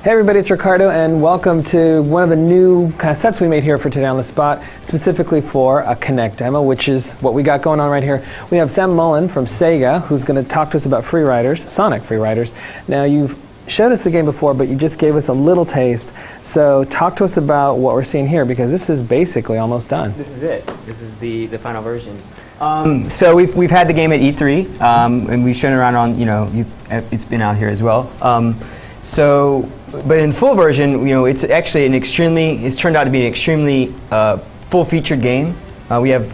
Hey everybody, it's Ricardo, and welcome to one of the new kind of sets we made here for Today on the Spot, specifically for a Connect demo, which is what we got going on right here. We have Sam Mullen from Sega, who's going to talk to us about Free Riders, Sonic Free Riders. Now, you've showed us the game before, but you just gave us a little taste. So talk to us about what we're seeing here, because this is basically almost done. This is it. This is the final version. So we've had the game at E3, and we've shown it around on, it's been out here as well. But in full version, it's actually it's turned out to be an extremely full-featured game. We have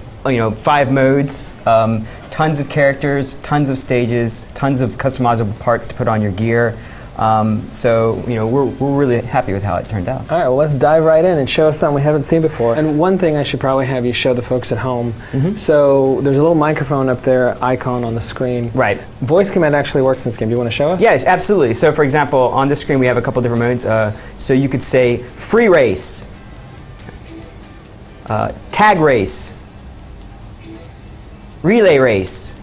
5 modes, tons of characters, tons of stages, tons of customizable parts to put on your gear. We're really happy with how it turned out. All right, well, let's dive right in and show us something we haven't seen before. And one thing I should probably have you show the folks at home. Mm-hmm. So there's a little microphone up there, icon on the screen. Right. Voice command actually works in this game. Do you want to show us? Yes, absolutely. So for example, on this screen we have a couple different modes. So you could say free race, tag race, relay race,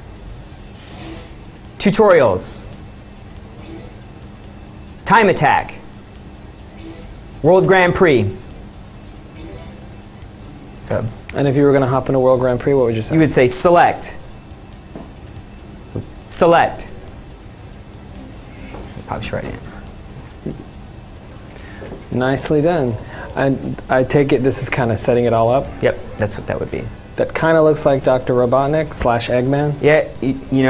tutorials, time attack, World Grand Prix. So, and if you were going to hop in a World Grand Prix, what would you say? You would say select. Select. It pops right in. Nicely done. And I take it this is kind of setting it all up? Yep, that's what that would be. That kind of looks like Dr. Robotnik / Eggman? Yeah,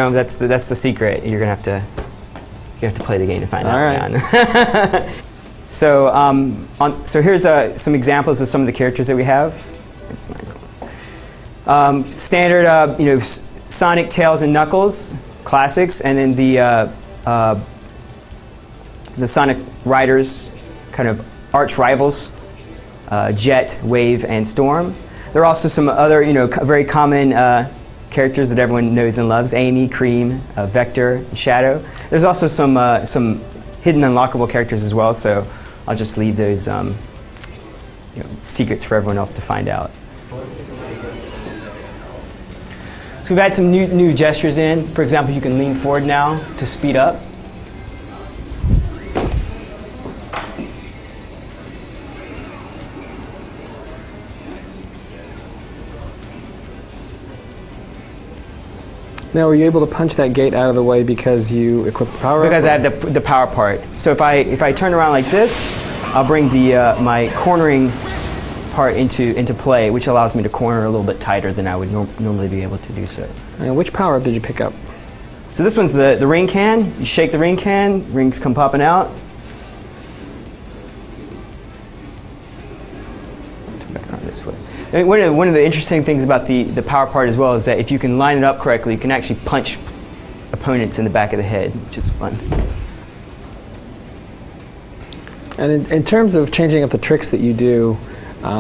that's the secret. You're going to have to play the game to find out. All right. So here's some examples of some of the characters that we have. It's not standard, Sonic, Tails, and Knuckles, classics, and then the Sonic Riders, kind of arch rivals, Jet, Wave, and Storm. There are also some other, very common characters that everyone knows and loves: Amy, Cream, Vector, and Shadow. There's also some hidden unlockable characters as well, so I'll just leave those secrets for everyone else to find out. So we've had some new gestures in. For example, you can lean forward now to speed up. Now, were you able to punch that gate out of the way because you equipped the power? Because I had the power part. So if I turn around like this, I'll bring my cornering part into play, which allows me to corner a little bit tighter than I would normally be able to do so. And which power up did you pick up? So this one's the ring can. You shake the ring can, rings come popping out. Turn back around this way. And one of the interesting things about the power part as well is that if you can line it up correctly, you can actually punch opponents in the back of the head, which is fun. And in terms of changing up the tricks that you do,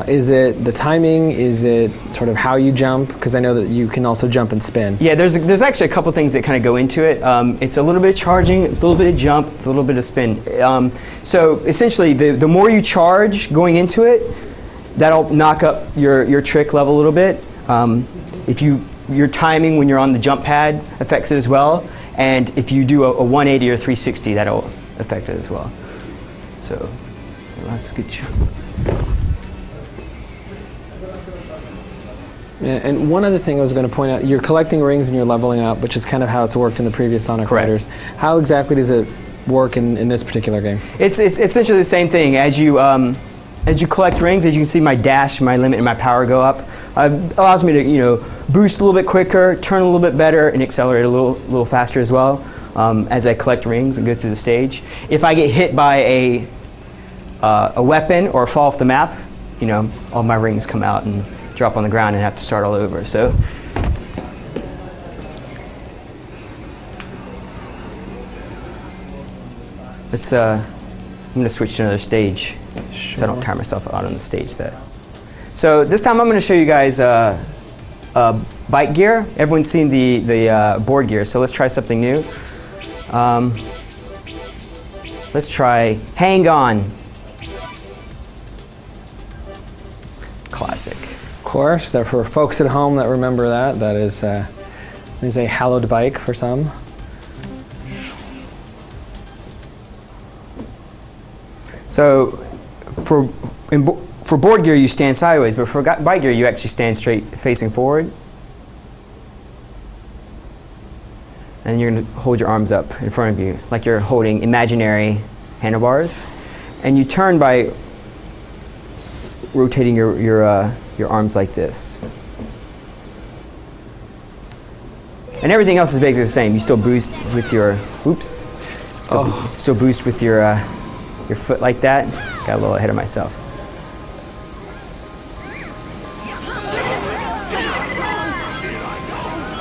is it the timing? Is it sort of how you jump? Because I know that you can also jump and spin. Yeah, there's actually a couple things that kind of go into it. It's a little bit of charging, it's a little bit of jump, it's a little bit of spin. So essentially, the more you charge going into it, that'll knock up your trick level a little bit. If your timing when you're on the jump pad affects it as well, and if you do a 180 or 360, that'll affect it as well. So that's good. Yeah, and one other thing I was going to point out, you're collecting rings and you're leveling up, which is kind of how it's worked in the previous Sonic Riders. How exactly does it work in this particular game? It's essentially the same thing. As you collect rings, as you can see, my dash, my limit, and my power go up. Allows me to boost a little bit quicker, turn a little bit better, and accelerate a little faster as well as I collect rings and go through the stage. If I get hit by a weapon or fall off the map, all my rings come out and drop on the ground and have to start all over. So. I'm going to switch to another stage, so I don't tire myself out on the stage there. So this time I'm going to show you guys bike gear. Everyone's seen the board gear, so let's try something new. Let's try Hang On. Classic. Of course, for folks at home that remember that is a hallowed bike for some. So for board gear, you stand sideways, but for bike gear, you actually stand straight facing forward. And you're going to hold your arms up in front of you, like you're holding imaginary handlebars. And you turn by rotating your arms like this. And everything else is basically the same. You still boost with your, still boost with your foot like that. Got a little ahead of myself.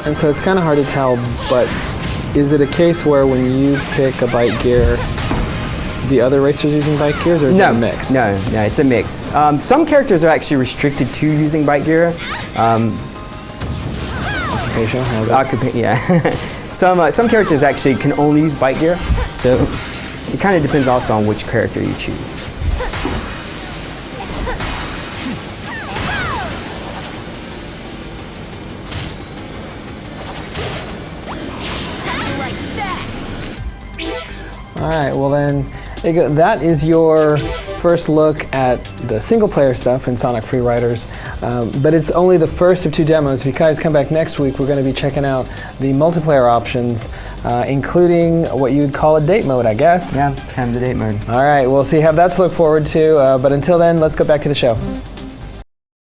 And so it's kind of hard to tell, but is it a case where when you pick a bike gear, the other racers using bike gears, or is it a mix? No, it's a mix. Some characters are actually restricted to using bike gear. Occupation? Yeah. Some characters actually can only use bike gear, so it kind of depends also on which character you choose. All right, well then, that is your first look at the single-player stuff in Sonic Free Riders, but it's only the first of 2 demos. If you guys come back next week, we're going to be checking out the multiplayer options, including what you would call a date mode, I guess. Yeah, it's kind of the date mode. All right, we'll see. Have that to look forward to, but until then, let's go back to the show.